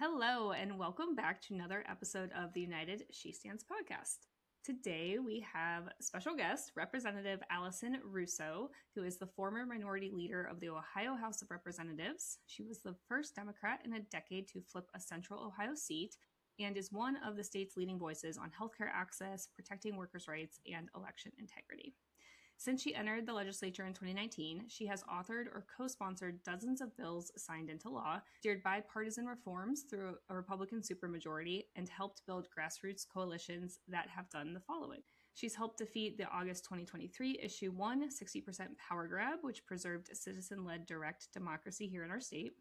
Hello, and welcome back to another episode of the United She Stands podcast. Today we have special guest, Representative Allison Russo, who is the former minority leader of the Ohio House of Representatives. She was the first Democrat in a decade to flip a central Ohio seat and is one of the state's leading voices on healthcare access, protecting workers' rights, and election integrity. Since she entered the legislature in 2019, she has authored or co-sponsored dozens of bills signed into law, steered bipartisan reforms through a Republican supermajority, and helped build grassroots coalitions that have done the following. She's helped defeat the August 2023 Issue 1 60% power grab, which preserved citizen-led direct democracy here in our state,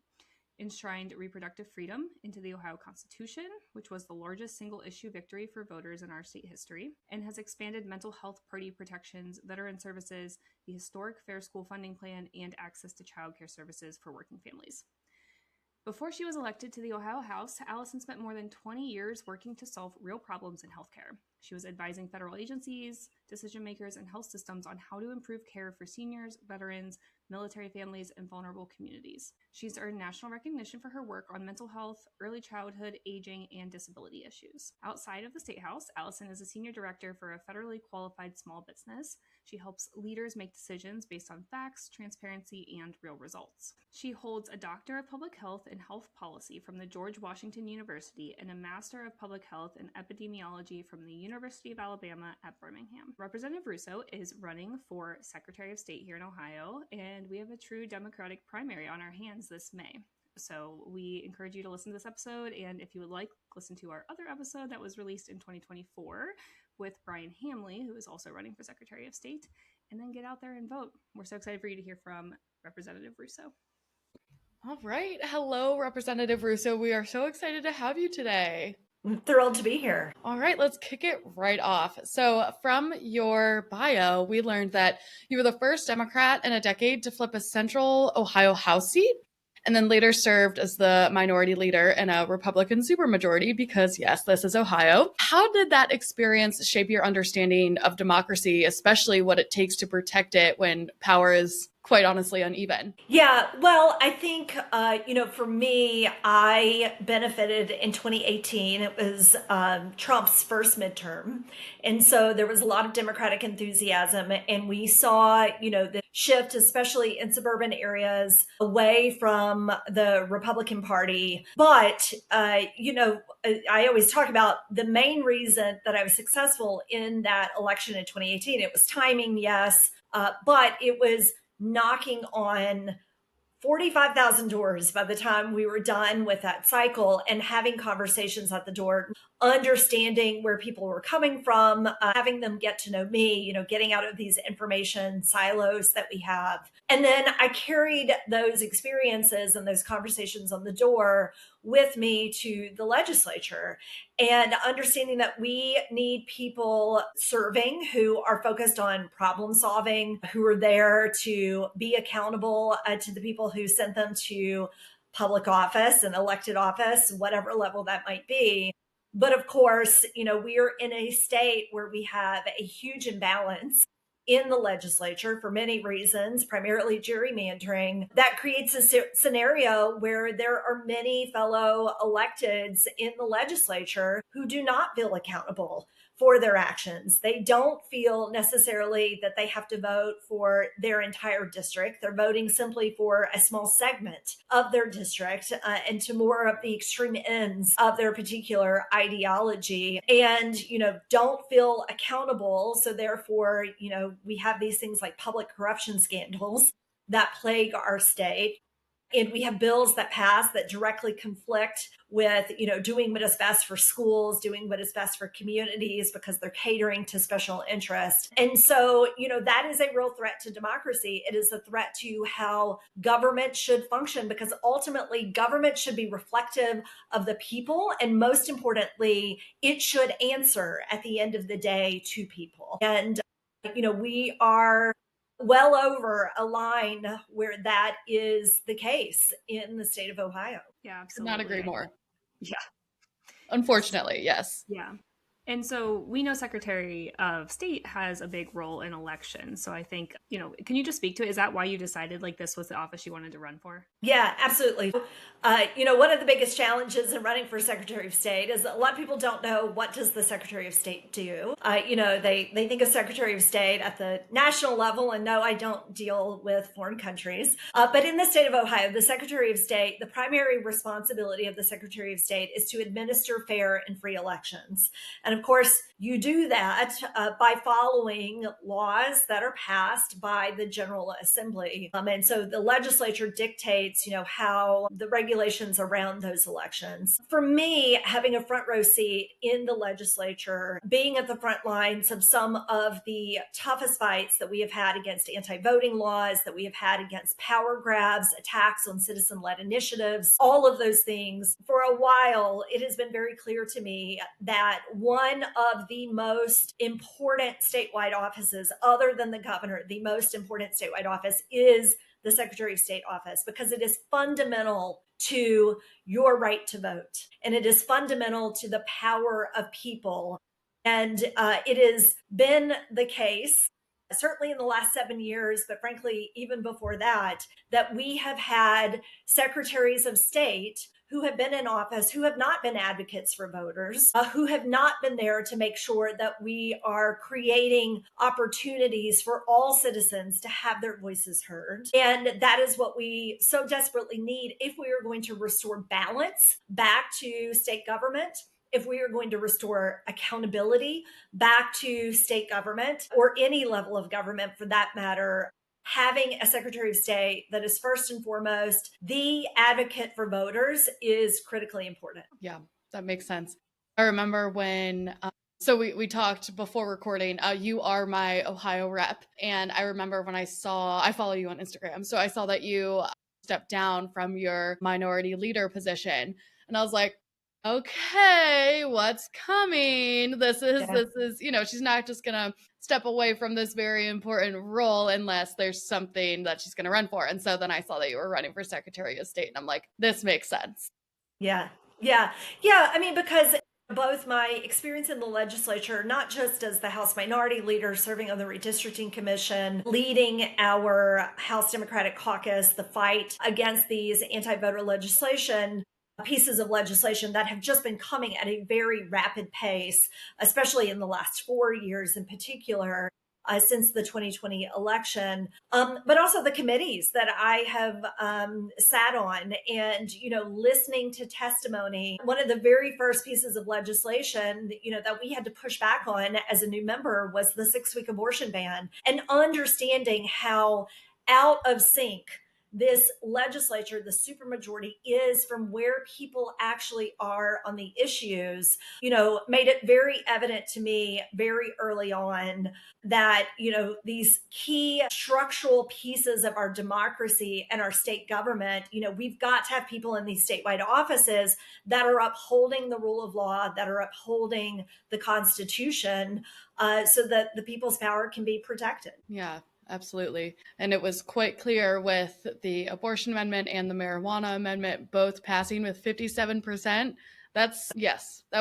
enshrined reproductive freedom into the Ohio Constitution, which was the largest single issue victory for voters in our state history, and has expanded mental health party protections, veteran services, the historic Fair School Funding Plan, and access to child care services for working families. Before she was elected to the Ohio House, Allison spent more than 20 years working to solve real problems in healthcare. She was advising federal agencies, decision makers, and health systems on how to improve care for seniors, veterans, military families, and vulnerable communities. She's earned national recognition for her work on mental health, early childhood, aging, and disability issues. Outside of the State House, Allison is a senior director for a federally qualified small business. She helps leaders make decisions based on facts, transparency, and real results. She holds a Doctor of Public Health and Health Policy from the George Washington University and a Master of Public Health and Epidemiology from the University of Alabama at Birmingham. Representative Russo is running for Secretary of State here in Ohio, and we have a true Democratic primary on our hands this May. So we encourage you to listen to this episode, and if you would like, listen to our other episode that was released in 2024 with Brian Hamley, who is also running for Secretary of State, and then get out there and vote. We're so excited for you to hear from Representative Russo. All right. Hello, Representative Russo. We are so excited to have you today. I'm thrilled to be here. All right, let's kick it right off. So, from your bio, we learned that you were the first Democrat in a decade to flip a central Ohio House seat, and then later served as the minority leader in a Republican supermajority because, yes, this is Ohio. How did that experience shape your understanding of democracy, especially what it takes to protect it when power is quite honestly uneven? Yeah, well, I think, for me, I benefited in 2018. It was Trump's first midterm. And so there was a lot of Democratic enthusiasm. And we saw, the shift, especially in suburban areas, away from the Republican Party. But, I always talk about the main reason that I was successful in that election in 2018. It was timing, yes, but it was knocking on 45,000 doors by the time we were done with that cycle and having conversations at the door, understanding where people were coming from, having them get to know me, getting out of these information silos that we have. And then I carried those experiences and those conversations on the door with me to the legislature and understanding that we need people serving who are focused on problem solving, who are there to be accountable to the people who sent them to public office and elected office, whatever level that might be. But of course, we are in a state where we have a huge imbalance in the legislature for many reasons, primarily gerrymandering. That creates a scenario where there are many fellow electeds in the legislature who do not feel accountable for their actions. They don't feel necessarily that they have to vote for their entire district. They're voting simply for a small segment of their district and to more of the extreme ends of their particular ideology and, don't feel accountable. So therefore, we have these things like public corruption scandals that plague our state. And we have bills that pass that directly conflict with, doing what is best for schools, doing what is best for communities because they're catering to special interest. And so, that is a real threat to democracy. It is a threat to how government should function because ultimately government should be reflective of the people. And most importantly, it should answer at the end of the day to people. And, we are well over a line where that is the case in the state of Ohio. Yeah, Could absolutely. not agree more. Yeah. Unfortunately, yes. Yeah. And so we know Secretary of State has a big role in elections. So I think, can you just speak to it? Is that why you decided like this was the office you wanted to run for? Yeah, absolutely. One of the biggest challenges in running for Secretary of State is that a lot of people don't know, what does the Secretary of State do. They think of Secretary of State at the national level, and no, I don't deal with foreign countries. But in the state of Ohio, the Secretary of State, the primary responsibility of the Secretary of State is to administer fair and free elections. And of course, you do that by following laws that are passed by the General Assembly. And so the legislature dictates, how the regulations around those elections. For me, having a front row seat in the legislature, being at the front lines of some of the toughest fights that we have had against anti-voting laws, that we have had against power grabs, attacks on citizen-led initiatives, all of those things, for a while, it has been very clear to me that one of the most important statewide offices, other than the governor, the most important statewide office is the Secretary of State office, because it is fundamental to your right to vote. And it is fundamental to the power of people. And it has been the case, certainly in the last 7 years, but frankly, even before that, that we have had secretaries of state who have been in office, who have not been advocates for voters, who have not been there to make sure that we are creating opportunities for all citizens to have their voices heard. And that is what we so desperately need if we are going to restore balance back to state government, if we are going to restore accountability back to state government, or any level of government for that matter. Having a Secretary of State that is first and foremost the advocate for voters is critically important. Yeah, that makes sense. I remember when, so we talked before recording, you are my Ohio rep. And I remember when I follow you on Instagram. So I saw that you stepped down from your minority leader position. And I was like, okay, what's coming? This is, she's not just going to step away from this very important role unless there's something that she's going to run for. And so then I saw that you were running for Secretary of State, and I'm like, this makes sense. Yeah. I mean, because both my experience in the legislature, not just as the House Minority Leader serving on the Redistricting Commission, leading our House Democratic Caucus, the fight against these anti-voter legislation, pieces of legislation that have just been coming at a very rapid pace, especially in the last 4 years in particular. Since the 2020 election, but also the committees that I have sat on, and listening to testimony. One of the very first pieces of legislation that we had to push back on as a new member was the 6-week abortion ban, and understanding how out of sync this legislature, the supermajority, is from where people actually are on the issues, made it very evident to me very early on that, these key structural pieces of our democracy and our state government, we've got to have people in these statewide offices that are upholding the rule of law, that are upholding the Constitution, so that the people's power can be protected. Yeah. Absolutely. And it was quite clear with the abortion amendment and the marijuana amendment both passing with 57%. That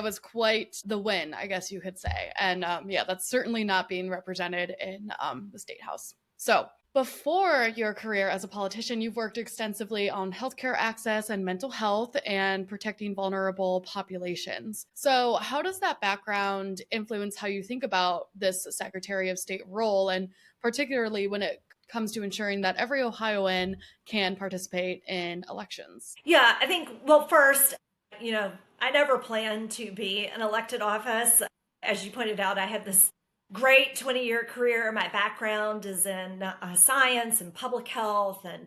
was quite the win, I guess you could say. And that's certainly not being represented in the State House. So before your career as a politician, you've worked extensively on healthcare access and mental health and protecting vulnerable populations. So how does that background influence how you think about this Secretary of State role, and particularly when it comes to ensuring that every Ohioan can participate in elections? Yeah, I think, well, first, I never planned to be an elected office. As you pointed out, I had this great 20-year career. My background is in science and public health, and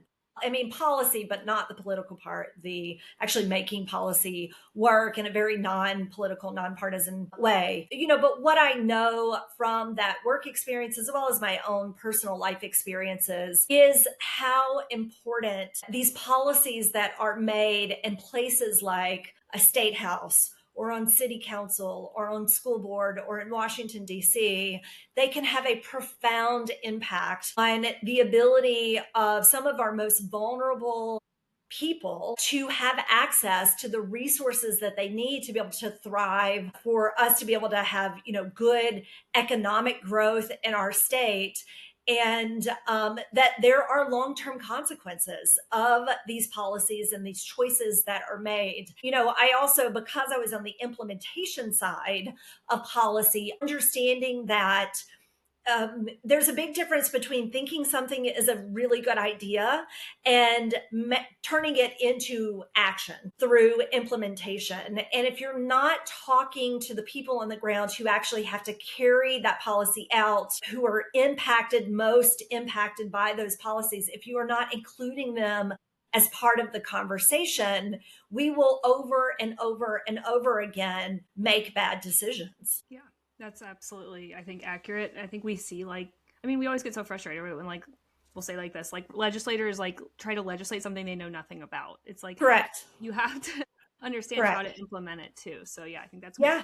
policy, but not the political part, the actually making policy work in a very non-political, nonpartisan way. But what I know from that work experience, as well as my own personal life experiences, is how important these policies that are made in places like a state house, or on city council, or on school board, or in Washington, D.C., they can have a profound impact on the ability of some of our most vulnerable people to have access to the resources that they need to be able to thrive, for us to be able to have, good economic growth in our state. And that there are long-term consequences of these policies and these choices that are made. I also, because I was on the implementation side of policy, understanding that there's a big difference between thinking something is a really good idea and turning it into action through implementation. And if you're not talking to the people on the ground who actually have to carry that policy out, who are most impacted by those policies, if you are not including them as part of the conversation, we will over and over and over again make bad decisions. Yeah, that's absolutely, I think, accurate. I think we see we always get so frustrated when we'll say like this, like legislators try to legislate something they know nothing about. It's like, Correct. you have to understand how to implement it too. So yeah, I think that's yeah.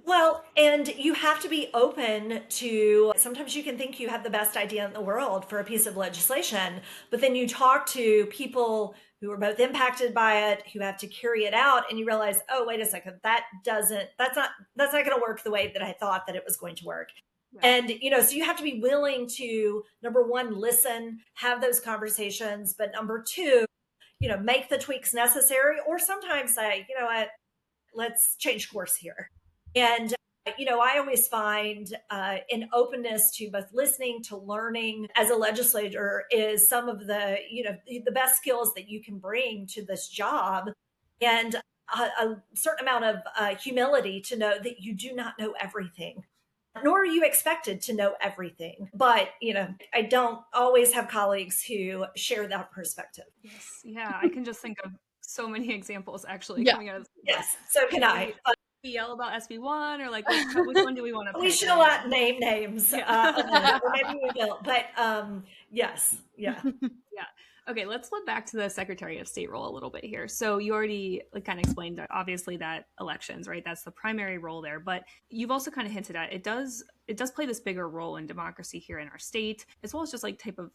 Well, and you have to be open to, sometimes you can think you have the best idea in the world for a piece of legislation, but then you talk to people who are both impacted by it, who have to carry it out, and you realize, oh, wait a second, that's not going to work the way that I thought that it was going to work. Yeah. And, so you have to be willing to, number one, listen, have those conversations, but number two, make the tweaks necessary, or sometimes say, you know what, let's change course here. And I always find an openness to both listening, to learning as a legislator is some of the the best skills that you can bring to this job, and a certain amount of humility to know that you do not know everything, nor are you expected to know everything. But I don't always have colleagues who share that perspective. Yes, yeah, I can just think of so many examples actually coming out of this. Yes, so can I. We yell about SB1, or which one do we want to pick? We should not name names, or maybe we will. But yes, yeah. Yeah. Okay, let's flip back to the Secretary of State role a little bit here. So you already kind of explained, obviously, that elections, right? That's the primary role there. But you've also kind of hinted at it does play this bigger role in democracy here in our state, as well as just type of,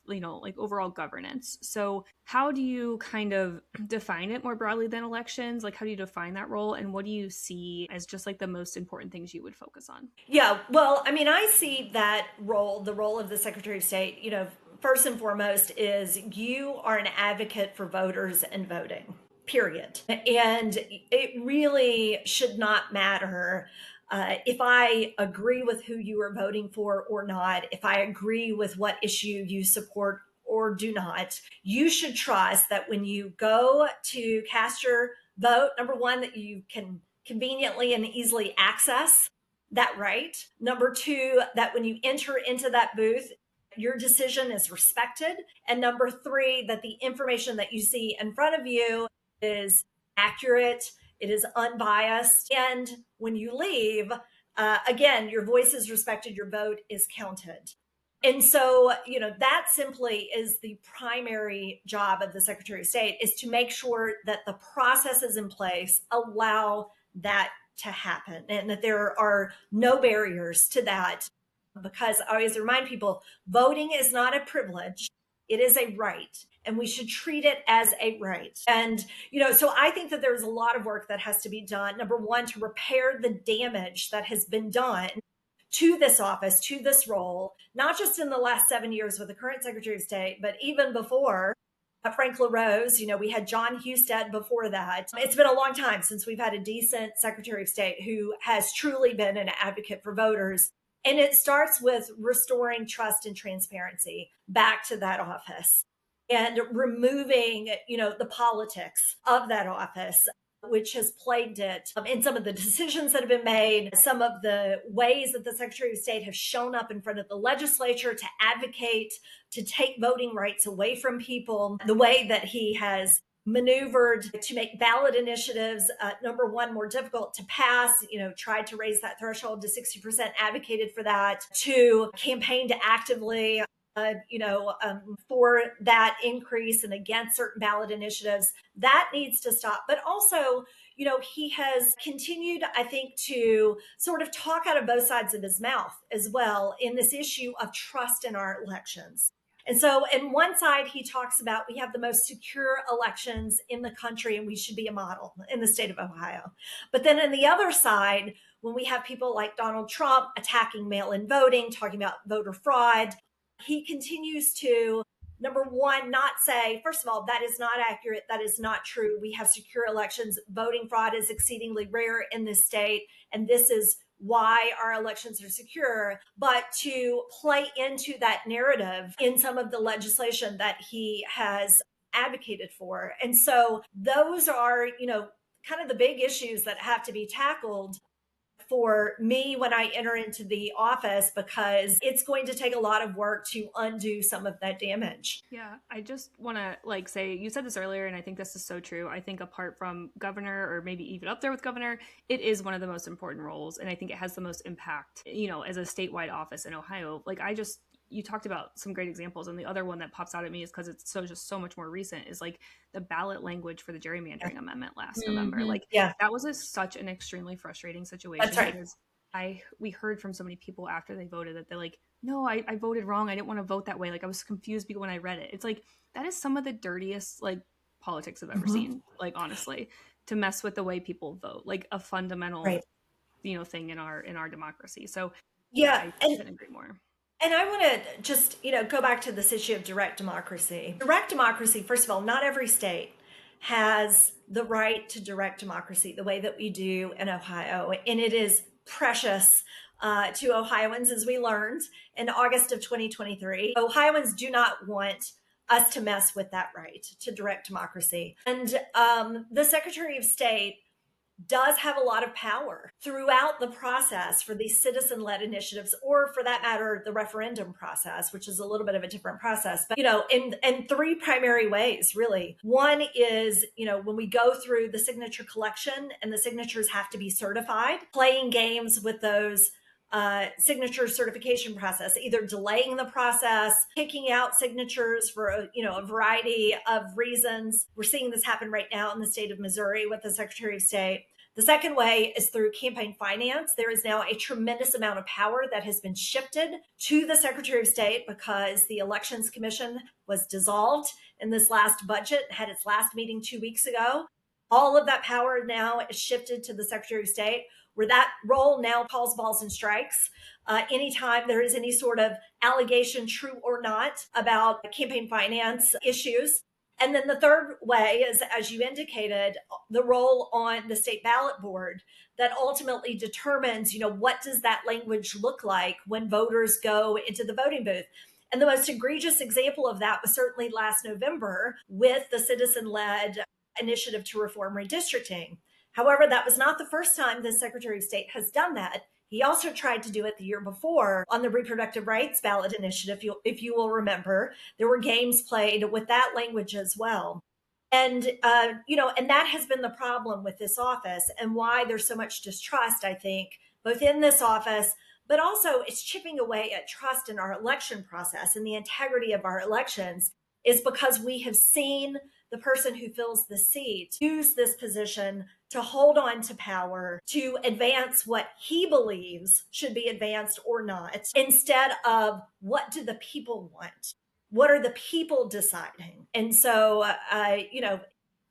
overall governance. So how do you kind of define it more broadly than elections? How do you define that role? And what do you see as just the most important things you would focus on? Yeah, well, I see that role, the role of the Secretary of State, first and foremost, is you are an advocate for voters and voting, period. And it really should not matter if I agree with who you are voting for or not, if I agree with what issue you support or do not. You should trust that when you go to cast your vote, number one, that you can conveniently and easily access that right. Number two, that when you enter into that booth, your decision is respected. And number three, that the information that you see in front of you is accurate, it is unbiased. And when you leave, again, your voice is respected, your vote is counted. And so, that simply is the primary job of the Secretary of State, is to make sure that the processes in place allow that to happen and that there are no barriers to that. Because I always remind people, voting is not a privilege, it is a right, and we should treat it as a right. And, so I think that there's a lot of work that has to be done. Number one, to repair the damage that has been done to this office, to this role, not just in the last 7 years with the current Secretary of State, but even before Frank LaRose. We had John Husted before that. It's been a long time since we've had a decent Secretary of State who has truly been an advocate for voters. And it starts with restoring trust and transparency back to that office and removing, the politics of that office, which has plagued it in some of the decisions that have been made, some of the ways that the Secretary of State has shown up in front of the legislature to advocate, to take voting rights away from people, the way that he has maneuvered to make ballot initiatives, number one, more difficult to pass, tried to raise that threshold to 60%, advocated for that, to campaigned actively for that increase and against certain ballot initiatives. That needs to stop. But also, he has continued, I think, to sort of talk out of both sides of his mouth as well in this issue of trust in our elections. And so, in one side, he talks about we have the most secure elections in the country and we should be a model in the state of Ohio. But then, on the other side, when we have people like Donald Trump attacking mail in voting, talking about voter fraud, he continues to, number one, not say, first of all, that is not accurate. That is not true. We have secure elections. Voting fraud is exceedingly rare in this state. And this is why our elections are secure, but to play into that narrative in some of the legislation that he has advocated for. And so those are, kind of the big issues that have to be tackled for me when I enter into the office, because it's going to take a lot of work to undo some of that damage. Yeah, I just want to say, you said this earlier, and I think this is so true. I think apart from governor, or maybe even up there with governor, it is one of the most important roles, and I think it has the most impact, as a statewide office in Ohio. You talked about some great examples, and the other one that pops out at me is because it's just so much more recent, is like the ballot language for the gerrymandering amendment last November. That was such an extremely frustrating situation. That's right. Because we heard from so many people after they voted that they're like, no, I voted wrong. I didn't want to vote that way. I was confused when I read it. It's that is some of the dirtiest politics I've ever seen. Honestly, to mess with the way people vote, a fundamental right. Thing in our democracy. So yeah, I couldn't agree more. And I want to just, go back to this issue of direct democracy. Direct democracy, first of all, not every state has the right to direct democracy the way that we do in Ohio. And it is precious to Ohioans, as we learned in August of 2023. Ohioans do not want us to mess with that right to direct democracy. And the Secretary of State does have a lot of power throughout the process for these citizen-led initiatives, or for that matter, the referendum process, which is a little bit of a different process. But, in three primary ways, really. One is, when we go through the signature collection and the signatures have to be certified, playing games with those signature certification process, either delaying the process, kicking out signatures for a variety of reasons. We're seeing this happen right now in the state of Missouri with the Secretary of State. The second way is through campaign finance. There is now a tremendous amount of power that has been shifted to the Secretary of State because the Elections Commission was dissolved in this last budget, had its last meeting 2 weeks ago. All of that power now is shifted to the Secretary of State, where that role now calls balls and strikes. Anytime there is any sort of allegation, true or not, about campaign finance issues. And then the third way is, as you indicated, the role on the state ballot board that ultimately determines, what does that language look like when voters go into the voting booth. And the most egregious example of that was certainly last November with the citizen-led initiative to reform redistricting. However, that was not the first time the Secretary of State has done that. He also tried to do it the year before on the reproductive rights ballot initiative. If you will remember, there were games played with that language as well. And, and that has been the problem with this office, and why there's so much distrust, I think, both in this office, but also it's chipping away at trust in our election process and the integrity of our elections, is because we have seen the person who fills the seat use this position to hold on to power, to advance what he believes should be advanced or not, instead of what do the people want? What are the people deciding? And so,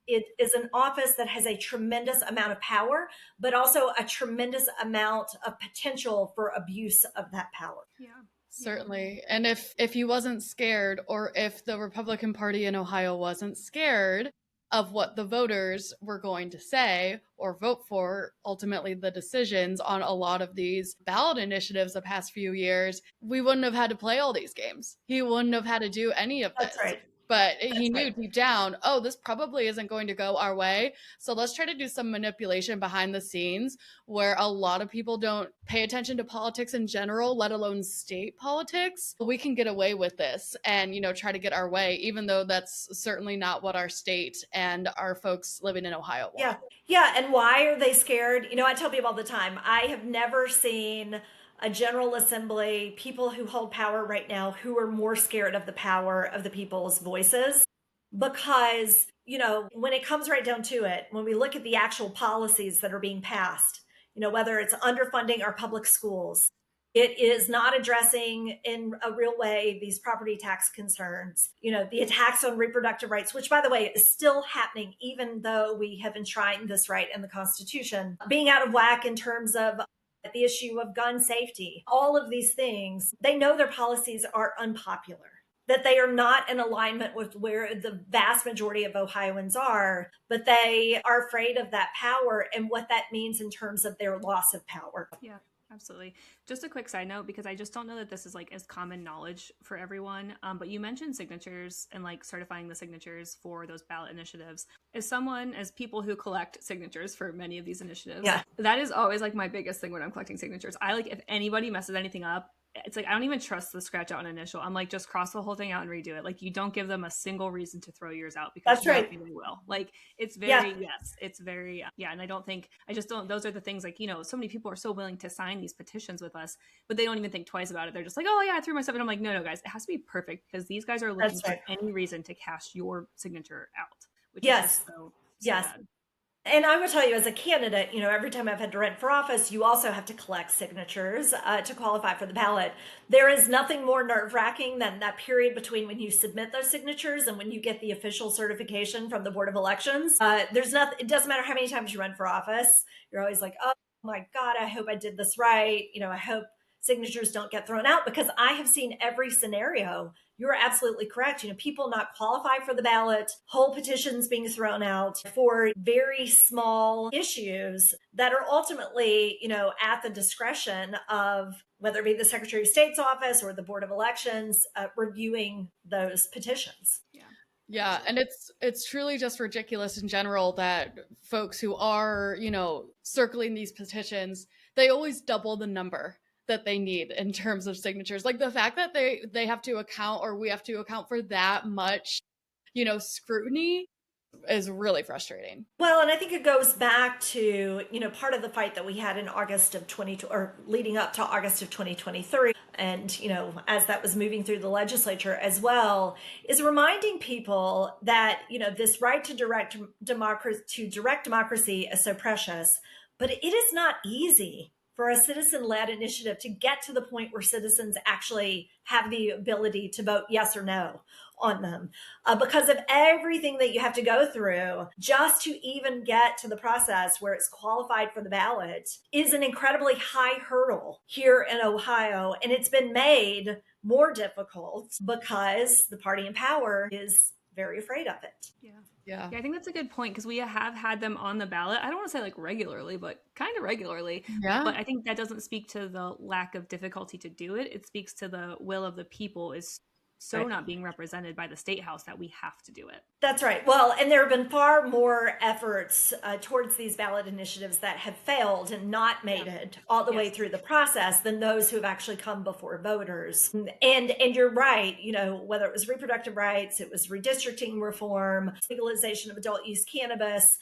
it is an office that has a tremendous amount of power, but also a tremendous amount of potential for abuse of that power. Yeah. Certainly. And if he wasn't scared, or if the Republican Party in Ohio wasn't scared of what the voters were going to say or vote for, ultimately the decisions on a lot of these ballot initiatives the past few years, we wouldn't have had to play all these games. He wouldn't have had to do any of this. That's right. But he knew deep down, oh, this probably isn't going to go our way. So let's try to do some manipulation behind the scenes, where a lot of people don't pay attention to politics in general, let alone state politics. We can get away with this and, try to get our way, even though that's certainly not what our state and our folks living in Ohio want. Yeah. Yeah. And why are they scared? I tell people all the time, I have never seen a General Assembly, people who hold power right now, who are more scared of the power of the people's voices. Because, when it comes right down to it, when we look at the actual policies that are being passed, whether it's underfunding our public schools, It is not addressing in a real way these property tax concerns. The attacks on reproductive rights, which by the way is still happening, even though we have enshrined this right in the Constitution, being out of whack in terms of the issue of gun safety, all of these things. They know their policies are unpopular, that they are not in alignment with where the vast majority of Ohioans are, but they are afraid of that power and what that means in terms of their loss of power. Yeah. Absolutely. Just a quick side note, because I just don't know that this is like as common knowledge for everyone. But you mentioned signatures and like certifying the signatures for those ballot initiatives. As people who collect signatures for many of these initiatives, that is always like my biggest thing when I'm collecting signatures. I like if anybody messes anything up, it's like I don't even trust the scratch out an initial. I'm like, just cross the whole thing out and redo it. Like you don't give them a single reason to throw yours out because that's right. They will. Like it's very it's very and I just don't. Those are the things like so many people are so willing to sign these petitions with us, but they don't even think twice about it. They're just like, oh yeah, I threw my stuff, and I'm like, no guys, it has to be perfect because these guys are looking for any reason to cast your signature out, which is just so bad. And I will tell you, as a candidate, every time I've had to run for office, you also have to collect signatures to qualify for the ballot. There is nothing more nerve-wracking than that period between when you submit those signatures and when you get the official certification from the Board of Elections. It doesn't matter how many times you run for office. You're always like, oh my God, I hope I did this right. I hope signatures don't get thrown out, because I have seen every scenario. You're absolutely correct. People not qualify for the ballot, whole petitions being thrown out for very small issues that are ultimately, at the discretion of whether it be the Secretary of State's office or the Board of Elections reviewing those petitions. Yeah, and it's truly just ridiculous in general that folks who are, circling these petitions, they always double the number that they need in terms of signatures. Like the fact that they have to account, or we have to account for that much, scrutiny is really frustrating. Well, and I think it goes back to, part of the fight that we had in August of 20, or leading up to August of 2023. And, as that was moving through the legislature as well, is reminding people that, this right to direct democracy is so precious, but it is not easy for a citizen-led initiative to get to the point where citizens actually have the ability to vote yes or no on them, because of everything that you have to go through just to even get to the process where it's qualified for the ballot is an incredibly high hurdle here in Ohio. And it's been made more difficult because the party in power is very afraid of it. Yeah, I think that's a good point, because we have had them on the ballot. I don't want to say like regularly, but kind of regularly. Yeah. But I think that doesn't speak to the lack of difficulty to do it. It speaks to the will of the people is so not being represented by the state house that we have to do it. That's right. Well, and there have been far more efforts towards these ballot initiatives that have failed and not made it all the way through the process than those who have actually come before voters. And you're right, whether it was reproductive rights, it was redistricting reform, legalization of adult use cannabis.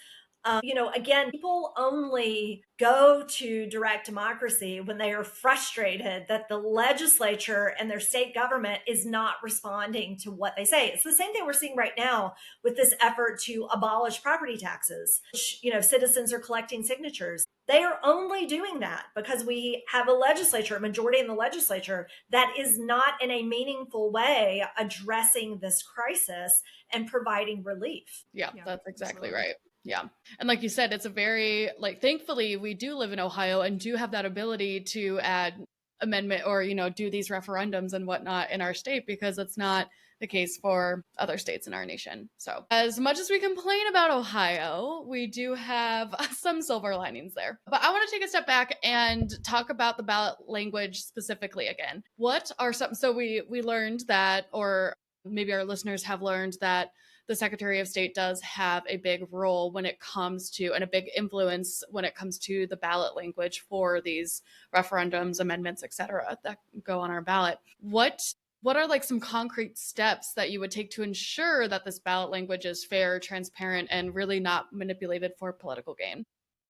Again, people only go to direct democracy when they are frustrated that the legislature and their state government is not responding to what they say. It's the same thing we're seeing right now with this effort to abolish property taxes, which, citizens are collecting signatures. They are only doing that because we have a legislature, a majority in the legislature, that is not in a meaningful way addressing this crisis and providing relief. Yeah, that's exactly right. Yeah. And like you said, it's a very, thankfully we do live in Ohio and do have that ability to add amendment or, do these referendums and whatnot in our state, because it's not the case for other states in our nation. So as much as we complain about Ohio, we do have some silver linings there. But I want to take a step back and talk about the ballot language specifically again. What are some, so we learned that, or maybe our listeners have learned that the Secretary of State does have a big role when it comes to, and a big influence when it comes to the ballot language for these referendums, amendments, etc., that go on our ballot. What are some concrete steps that you would take to ensure that this ballot language is fair, transparent, and really not manipulated for political gain?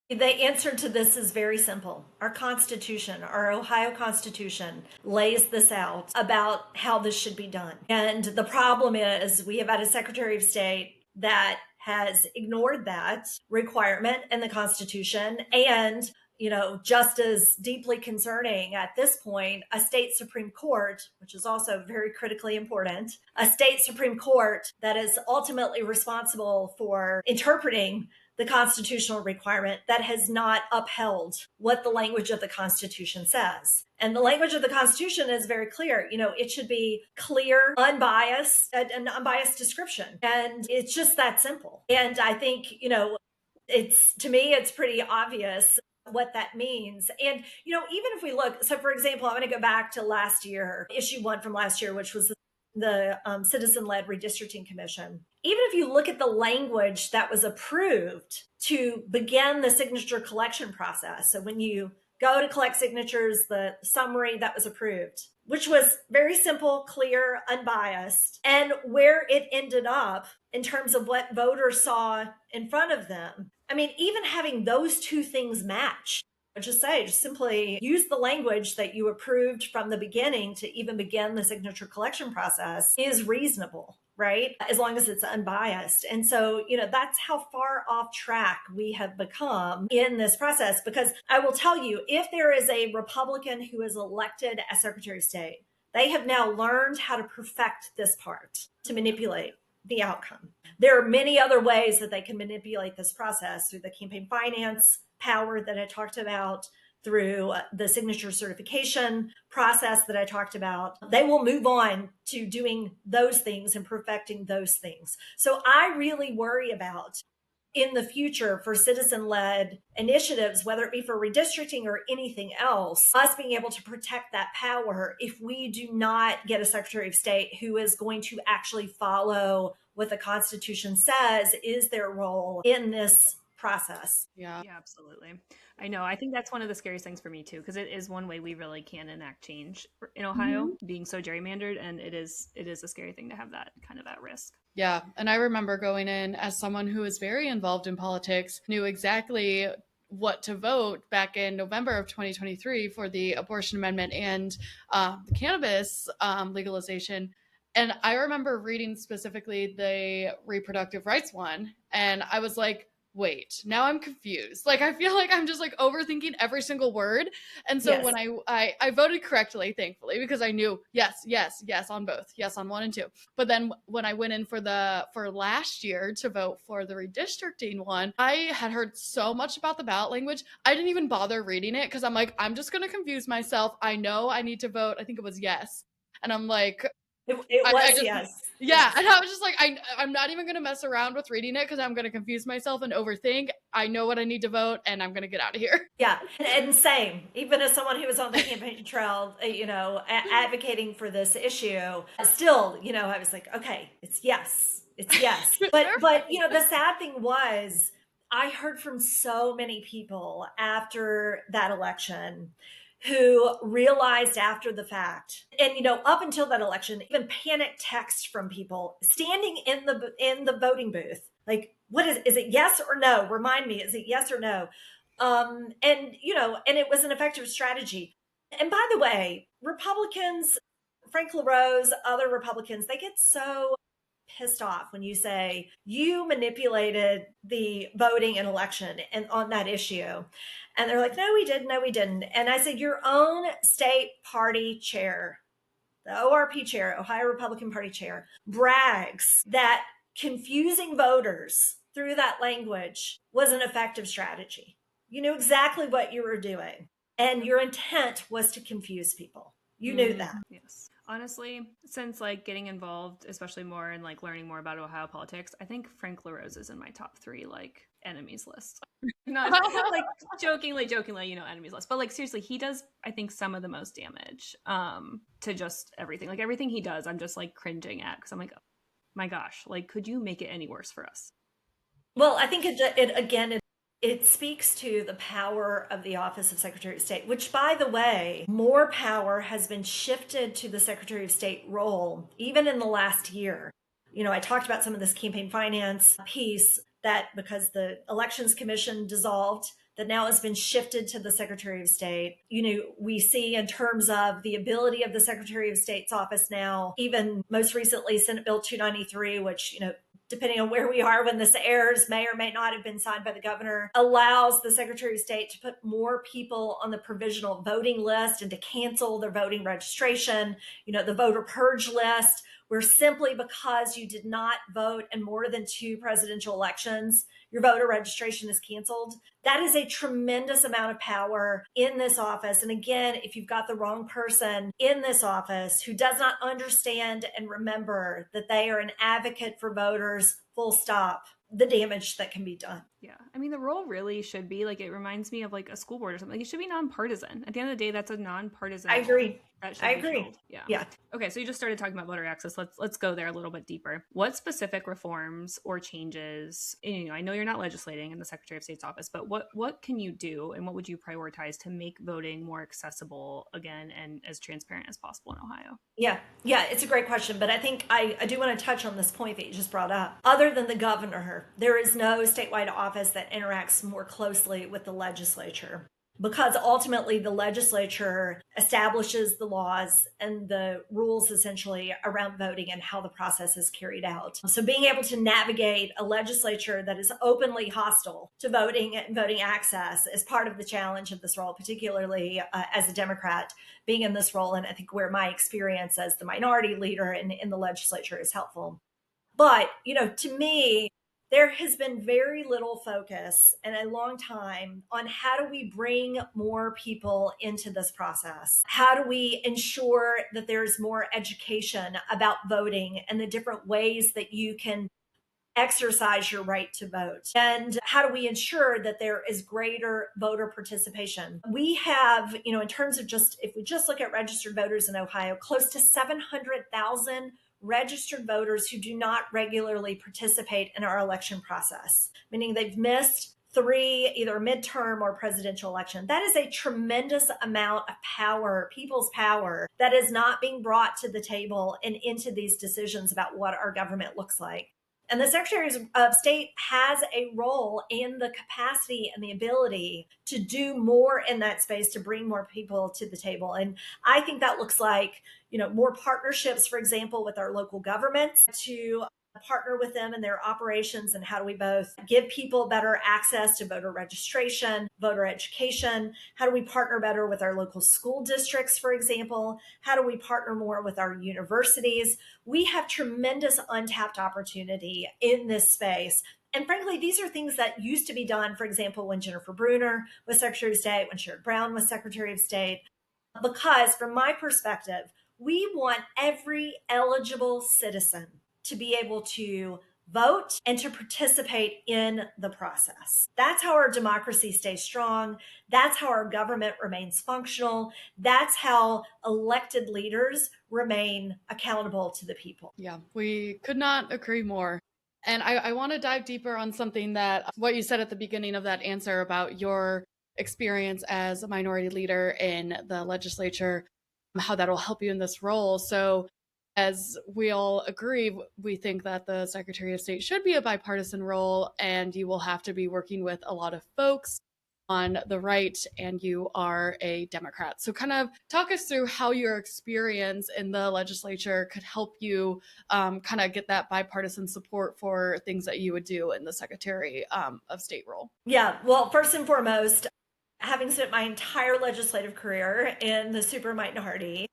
The answer to this is very simple. Our Constitution, our Ohio Constitution, lays this out about how this should be done. And the problem is we have had a Secretary of State that has ignored that requirement in the Constitution and just as deeply concerning at this point, a state Supreme Court, which is also very critically important, a state Supreme Court that is ultimately responsible for interpreting the constitutional requirement that has not upheld what the language of the Constitution says. And the language of the Constitution is very clear. It should be clear, unbiased, an unbiased description. And it's just that simple. And I think, to me, it's pretty obvious what that means. And, even if we look, so for example, I'm going to go back to last year, issue 1 from last year, which was the citizen-led redistricting commission. Even if you look at the language that was approved to begin the signature collection process, so when you go to collect signatures, the summary that was approved, which was very simple, clear, unbiased, and where it ended up in terms of what voters saw in front of them. I mean, even having those two things match, just simply use the language that you approved from the beginning to even begin the signature collection process is reasonable, right? As long as it's unbiased. And so, that's how far off track we have become in this process. Because I will tell you, if there is a Republican who is elected as Secretary of State, they have now learned how to perfect this part to manipulate the outcome. There are many other ways that they can manipulate this process through the campaign finance power that I talked about, through the signature certification process that I talked about. They will move on to doing those things and perfecting those things. So I really worry about in the future for citizen-led initiatives, whether it be for redistricting or anything else, us being able to protect that power if we do not get a Secretary of State who is going to actually follow what the Constitution says is their role in this process. Yeah, absolutely. I know. I think that's one of the scariest things for me too, because it is one way we really can enact change in Ohio, being so gerrymandered, and it is a scary thing to have that kind of at risk. Yeah, and I remember going in as someone who was very involved in politics, knew exactly what to vote back in November of 2023 for the abortion amendment and the cannabis legalization. And I remember reading specifically the reproductive rights one, and I was like, wait, now I'm confused. Like, I feel like I'm just like overthinking every single word. And so when I voted correctly, thankfully, because I knew yes on both, yes on 1 and 2. But then when I went in for last year to vote for the redistricting one, I had heard so much about the ballot language. I didn't even bother reading it because I'm like, I'm just going to confuse myself. I know I need to vote. I think it was yes. And I'm like, it was yes. Yeah, yes. and I was just like, I'm not even going to mess around with reading it because I'm going to confuse myself and overthink. I know what I need to vote, and I'm going to get out of here. Yeah, and same. Even as someone who was on the campaign trail, advocating for this issue, still, I was like, okay, it's yes. But the sad thing was, I heard from so many people after that election who realized after the fact, and up until that election, even panic text from people standing in the voting booth, like, what is it, yes or no? Remind me, is it yes or no? And it was an effective strategy. And by the way, Republicans, Frank LaRose, other Republicans, they get so pissed off when you say you manipulated the voting and election and on that issue. And they're like, no, we didn't. And I said, your own state party chair, the ORP chair, Ohio Republican Party chair, brags that confusing voters through that language was an effective strategy. You knew exactly what you were doing, and your intent was to confuse people. You knew that. Yes. Honestly, since getting involved, especially more and learning more about Ohio politics, I think Frank LaRose is in my top 3 enemies list. Not jokingly, enemies list, but seriously, he does, I think, some of the most damage to just everything. Everything he does, I'm just cringing at, because I'm like, oh, my gosh, could you make it any worse for us? Well, I think it speaks to the power of the Office of Secretary of State, which, by the way, more power has been shifted to the Secretary of State role, even in the last year. I talked about some of this campaign finance piece that, because the Elections Commission dissolved, that now has been shifted to the Secretary of State. We see in terms of the ability of the Secretary of State's office now, even most recently, Senate Bill 293, which, depending on where we are when this airs, may or may not have been signed by the governor, allows the Secretary of State to put more people on the provisional voting list and to cancel their voting registration, the voter purge list, where simply because you did not vote in more than 2 presidential elections, your voter registration is canceled. That is a tremendous amount of power in this office. And again, if you've got the wrong person in this office who does not understand and remember that they are an advocate for voters, full stop, the damage that can be done. Yeah. I mean, the role really should be like, it reminds me of like a school board or something. Like, it should be nonpartisan. At the end of the day, that's a nonpartisan. I agree. That should I be agree. filled. Yeah. Yeah. Okay, so you just started talking about voter access. Let's go there a little bit deeper. What specific reforms or changes? I know you're not legislating in the Secretary of State's office, but what can you do, and what would you prioritize to make voting more accessible again and as transparent as possible in Ohio? Yeah, it's a great question, but I think I do want to touch on this point that you just brought up. Other than the governor, there is no statewide office that interacts more closely with the legislature, because ultimately the legislature establishes the laws and the rules essentially around voting and how the process is carried out. So being able to navigate a legislature that is openly hostile to voting and voting access is part of the challenge of this role, particularly as a Democrat being in this role. And I think where my experience as the minority leader in the legislature is helpful. But, to me, there has been very little focus in a long time on how do we bring more people into this process? How do we ensure that there's more education about voting and the different ways that you can exercise your right to vote? And how do we ensure that there is greater voter participation? We have, in terms of if we just look at registered voters in Ohio, close to 700,000 registered voters who do not regularly participate in our election process, meaning they've missed 3, either midterm or presidential election. That is a tremendous amount of power, people's power, that is not being brought to the table and into these decisions about what our government looks like. And the Secretary of State has a role in the capacity and the ability to do more in that space to bring more people to the table. And I think that looks like, more partnerships, for example, with our local governments, to partner with them in their operations, and how do we both give people better access to voter registration, voter education? How do we partner better with our local school districts, for example? How do we partner more with our universities? We have tremendous untapped opportunity in this space. And frankly, these are things that used to be done, for example, when Jennifer Brunner was Secretary of State, when Sherrod Brown was Secretary of State. Because from my perspective, we want every eligible citizen to be able to vote and to participate in the process. That's how our democracy stays strong. That's how our government remains functional. That's how elected leaders remain accountable to the people. Yeah, we could not agree more. And I want to dive deeper on something that what you said at the beginning of that answer about your experience as a minority leader in the legislature, how that will help you in this role. So as we all agree, we think that the Secretary of State should be a bipartisan role, and you will have to be working with a lot of folks on the right, and you are a Democrat. So kind of talk us through how your experience in the legislature could help you kind of get that bipartisan support for things that you would do in the Secretary of State role. Yeah, well, first and foremost, having spent my entire legislative career in the super minority,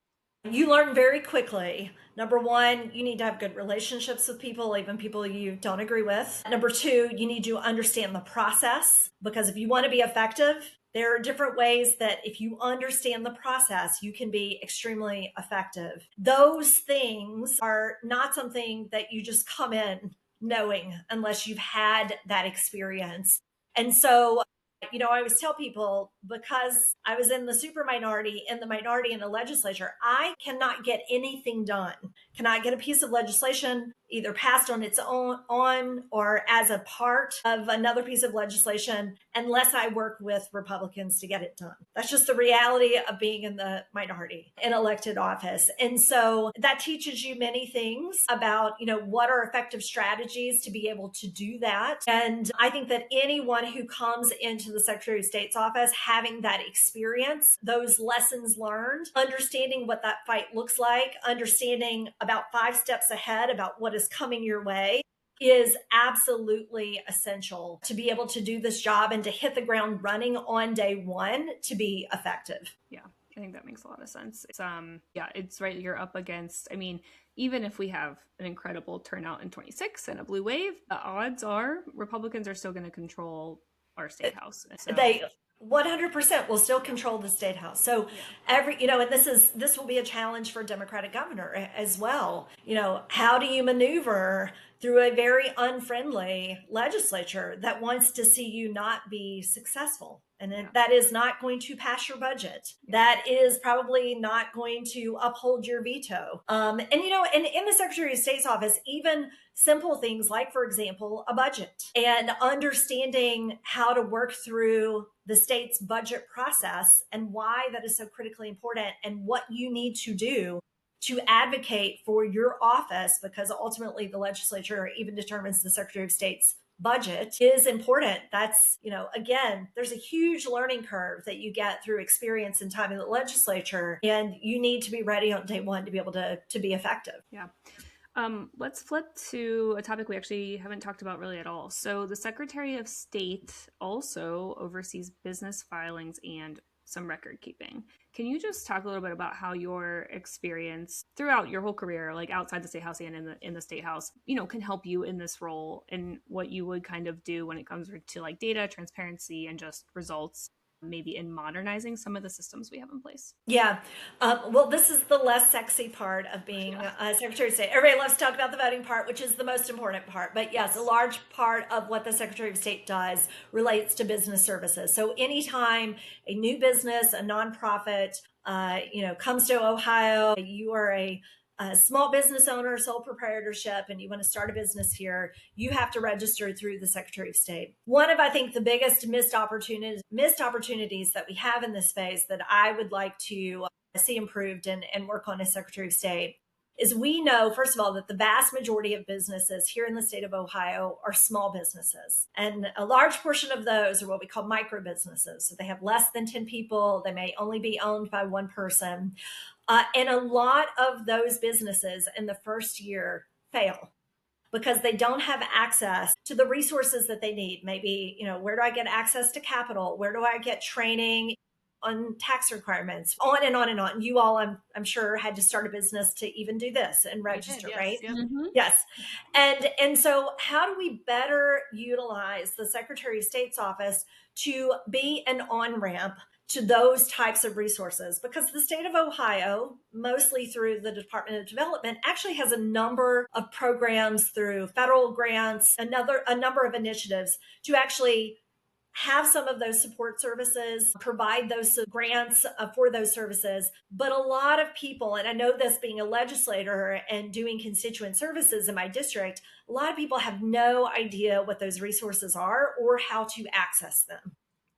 you learn very quickly. Number one, you need to have good relationships with people, even people you don't agree with. Number two, you need to understand the process, because if you want to be effective, there are different ways that if you understand the process, you can be extremely effective. Those things are not something that you just come in knowing unless you've had that experience. And so I always tell people, because I was in the super minority and the minority in the legislature, I cannot get anything done, cannot get a piece of legislation either passed on its own or as a part of another piece of legislation unless I work with Republicans to get it done. That's just the reality of being in the minority in elected office. And so that teaches you many things about, what are effective strategies to be able to do that. And I think that anyone who comes into the Secretary of State's office having that experience, those lessons learned, understanding what that fight looks like, understanding about 5 steps ahead about what is coming your way, is absolutely essential to be able to do this job and to hit the ground running on day one to be effective. Yeah, I think that makes a lot of sense. It's right. You're up against, I mean, even if we have an incredible turnout in 26 and a blue wave, the odds are Republicans are still going to control our state house. So They 100% will still control the state house. So and this will be a challenge for Democratic governor as well. How do you maneuver through a very unfriendly legislature that wants to see you not be successful? And that is not going to pass your budget. That is probably not going to uphold your veto. And in the Secretary of State's office, even simple things like, for example, a budget and understanding how to work through the state's budget process and why that is so critically important and what you need to do to advocate for your office, because ultimately the legislature even determines the Secretary of State's budget, is important. That's, again, there's a huge learning curve that you get through experience and time in the legislature, and you need to be ready on day one to be able to be effective. Yeah. Let's flip to a topic we actually haven't talked about really at all. So the Secretary of State also oversees business filings and some record keeping. Can you just talk a little bit about how your experience throughout your whole career, like outside the state house and in the state house, can help you in this role, and what you would kind of do when it comes to like data transparency and just results, maybe in modernizing some of the systems we have in place? Yeah. Well, this is the less sexy part of being Secretary of State. Everybody loves to talk about the voting part, which is the most important part. But yes, a large part of what the Secretary of State does relates to business services. So anytime a new business, a nonprofit, comes to Ohio, you are a small business owner, sole proprietorship, and you want to start a business here, you have to register through the Secretary of State. One of, I think, the biggest missed opportunities that we have in this space that I would like to see improved and work on as Secretary of State is, we know, first of all, that the vast majority of businesses here in the state of Ohio are small businesses. And a large portion of those are what we call micro businesses. So they have less than 10 people. They may only be owned by one person. And a lot of those businesses in the first year fail because they don't have access to the resources that they need. Maybe, where do I get access to capital? Where do I get training on tax requirements? On and on and on. You all, I'm sure, had to start a business to even do this and register, yes, right? Yep. Mm-hmm. Yes. And so how do we better utilize the Secretary of State's office to be an on-ramp to those types of resources? Because the state of Ohio, mostly through the Department of Development, actually has a number of programs through federal grants, a number of initiatives to actually have some of those support services, provide those grants for those services. But a lot of people, and I know this being a legislator and doing constituent services in my district, a lot of people have no idea what those resources are or how to access them.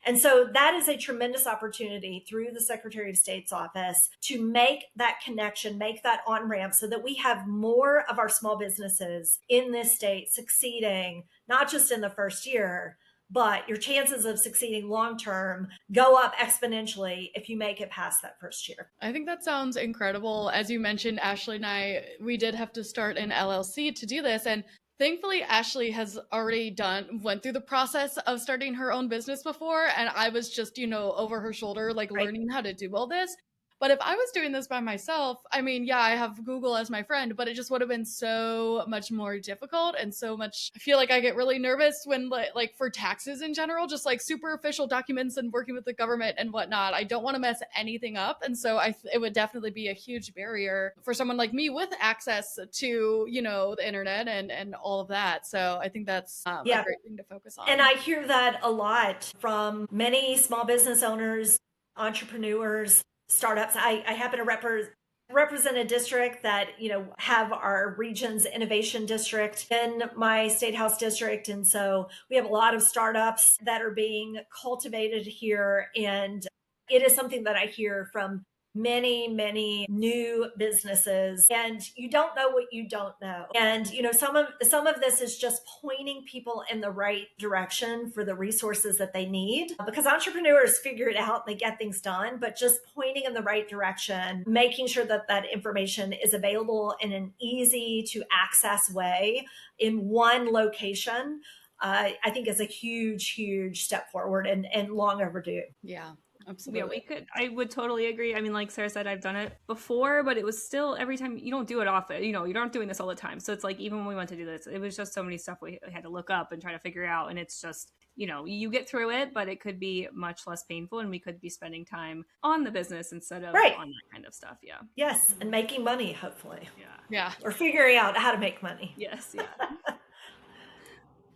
And so that is a tremendous opportunity through the Secretary of State's office to make that connection, make that on-ramp so that we have more of our small businesses in this state succeeding, not just in the first year, but your chances of succeeding long-term go up exponentially if you make it past that first year. I think that sounds incredible. As you mentioned, Ashley and I, we did have to start an LLC to do this. And thankfully, Ashley has already went through the process of starting her own business before. And I was just, over her shoulder, like learning how to do all this. But if I was doing this by myself, I mean, yeah, I have Google as my friend, but it just would have been so much more difficult and so much. I feel like I get really nervous when, like for taxes in general, just like super official documents and working with the government and whatnot. I don't want to mess anything up. And so it would definitely be a huge barrier for someone like me with access to, the internet and all of that. So I think that's a great thing to focus on. And I hear that a lot from many small business owners, entrepreneurs, startups. I happen to represent a district that, have our region's innovation district in my state house district. And so we have a lot of startups that are being cultivated here. And it is something that I hear from many new businesses, and you don't know what you don't know. And some of this is just pointing people in the right direction for the resources that they need, because entrepreneurs figure it out, they get things done, but just pointing in the right direction, making sure that that information is available in an easy to access way in one location, I think is a huge step forward, and long overdue. Yeah, Yeah, absolutely. I would totally agree. I mean, like Sarah said, I've done it before, but it was still every time you don't do it often, you're not doing this all the time. So it's like, even when we went to do this, it was just so many stuff we had to look up and try to figure out. And it's just, you get through it, but it could be much less painful, and we could be spending time on the business instead of Right. on that kind of stuff. Yeah. Yes, and making money, hopefully, Yeah. Yeah. or figuring out how to make money. Yes. Yeah.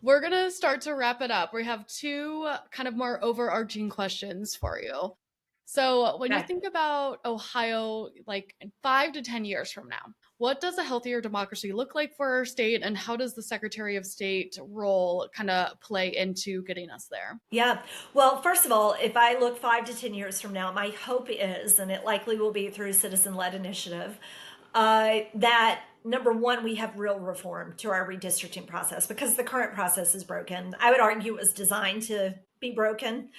We're going to start to wrap it up. We have two kind of more overarching questions for you. So, when you Okay. think about Ohio, like 5 to 10 years from now, what does a healthier democracy look like for our state, and how does the Secretary of State role kind of play into getting us there? Yeah. Well, first of all, if I look 5 to 10 years from now, my hope is, and it likely will be through citizen-led initiative, that number one, we have real reform to our redistricting process, because the current process is broken. I would argue it was designed to be broken,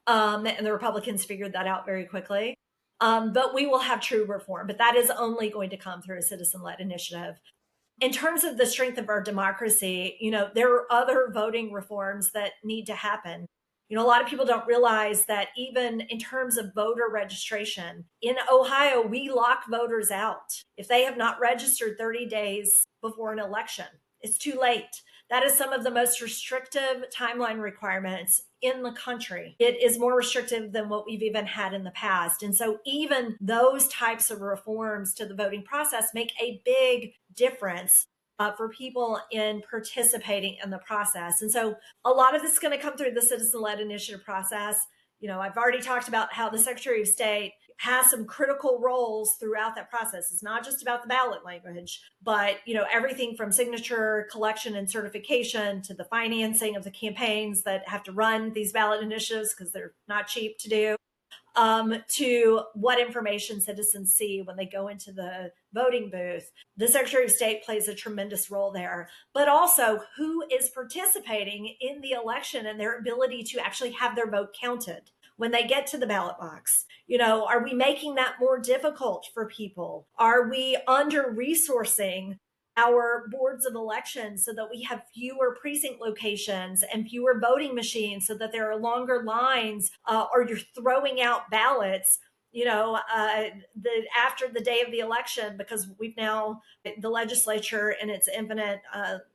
and the Republicans figured that out very quickly. But we will have true reform, but that is only going to come through a citizen-led initiative. In terms of the strength of our democracy, there are other voting reforms that need to happen. A lot of people don't realize that even in terms of voter registration in Ohio, we lock voters out if they have not registered 30 days before an election. It's too late. That is some of the most restrictive timeline requirements in the country. It is more restrictive than what we've even had in the past. And so even those types of reforms to the voting process make a big difference for people in participating in the process. And so a lot of this is going to come through the citizen-led initiative process. I've already talked about how the Secretary of State has some critical roles throughout that process. It's not just about the ballot language, but everything from signature collection and certification to the financing of the campaigns that have to run these ballot initiatives, because they're not cheap to do, to what information citizens see when they go into the voting booth. The Secretary of State plays a tremendous role there, but also who is participating in the election and their ability to actually have their vote counted when they get to the ballot box. Are we making that more difficult for people? Are we under resourcing our boards of elections so that we have fewer precinct locations and fewer voting machines, so that there are longer lines, or you're throwing out ballots after the day of the election, because the legislature, in its infinite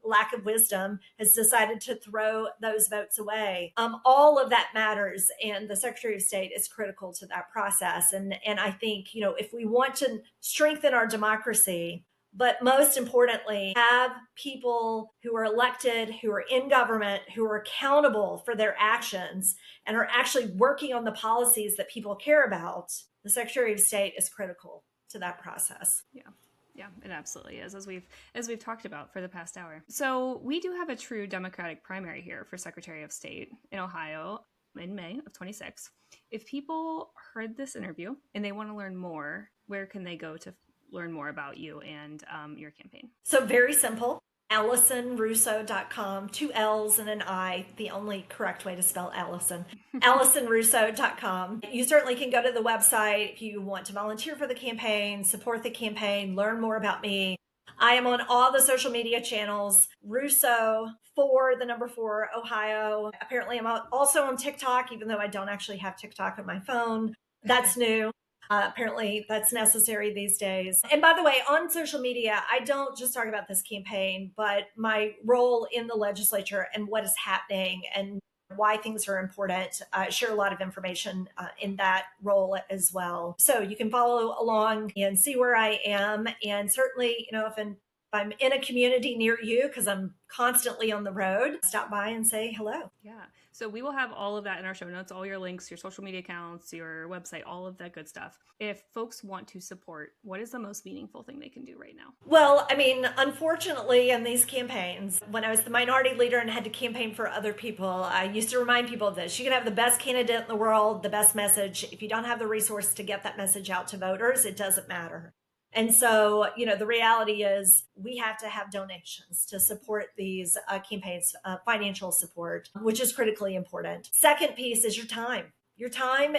lack of wisdom, has decided to throw those votes away. All of that matters, and the Secretary of State is critical to that process. And I think, if we want to strengthen our democracy, but most importantly, have people who are elected, who are in government, who are accountable for their actions and are actually working on the policies that people care about, the Secretary of State is critical to that process. Yeah, it absolutely is, as we've talked about for the past hour. So we do have a true Democratic primary here for Secretary of State in Ohio in May of 26. If people heard this interview and they want to learn more, where can they go to learn more about you and your campaign? So very simple. AllisonRusso.com, 2 L's and an I, the only correct way to spell Allison. AllisonRusso.com. You certainly can go to the website if you want to volunteer for the campaign, support the campaign, learn more about me. I am on all the social media channels. Russo, the number 4, Ohio. Apparently, I'm also on TikTok, even though I don't actually have TikTok on my phone. That's new. Apparently, that's necessary these days. And by the way, on social media, I don't just talk about this campaign, but my role in the legislature and what is happening and why things are important. Share a lot of information in that role as well. So you can follow along and see where I am. And certainly, if I'm in a community near you, because I'm constantly on the road, stop by and say hello. Yeah. So we will have all of that in our show notes, all your links, your social media accounts, your website, all of that good stuff. If folks want to support, what is the most meaningful thing they can do right now? Well, I mean, unfortunately, in these campaigns, when I was the minority leader and had to campaign for other people, I used to remind people of this. You can have the best candidate in the world, the best message. If you don't have the resource to get that message out to voters, it doesn't matter. And so, the reality is we have to have donations to support these campaigns, financial support, which is critically important. Second piece is your time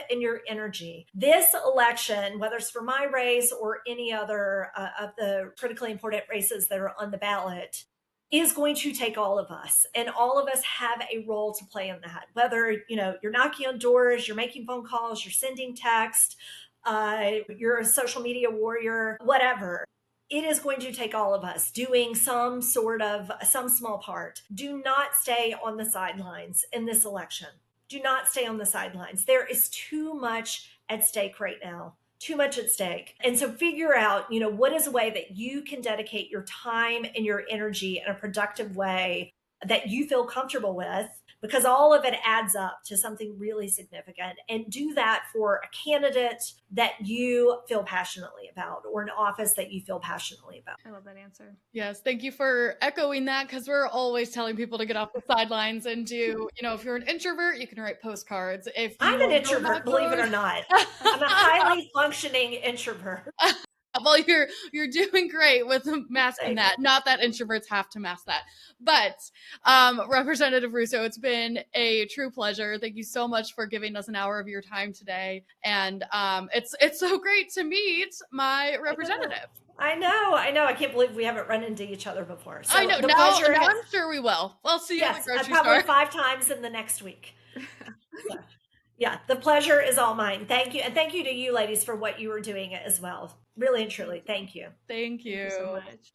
and your energy. This election, whether it's for my race or any other of the critically important races that are on the ballot, is going to take all of us, and all of us have a role to play in that. Whether you're knocking on doors, you're making phone calls, you're sending text, you're a social media warrior, whatever. It is going to take all of us doing some small part. Do not stay on the sidelines in this election. Do not stay on the sidelines. There is too much at stake right now. Too much at stake. And so figure out, what is a way that you can dedicate your time and your energy in a productive way that you feel comfortable with, because all of it adds up to something really significant. And do that for a candidate that you feel passionately about, or an office that you feel passionately about. I love that answer. Yes, thank you for echoing that, because we're always telling people to get off the sidelines and do, if you're an introvert, you can write postcards. If I'm an you introvert, believe it or not. I'm a highly functioning introvert. Well, you're doing great with masking that. Not that introverts have to mask that, but Representative Russo, it's been a true pleasure. Thank you so much for giving us an hour of your time today, and it's so great to meet my representative. I know. I can't believe we haven't run into each other before. So I know. Now I'm sure we will. We'll see you at the grocery probably store. 5 times in the next week. So, yeah, the pleasure is all mine. Thank you. And thank you to you ladies for what you were doing as well. Really and truly. Thank you. Thank you. Thank you so much.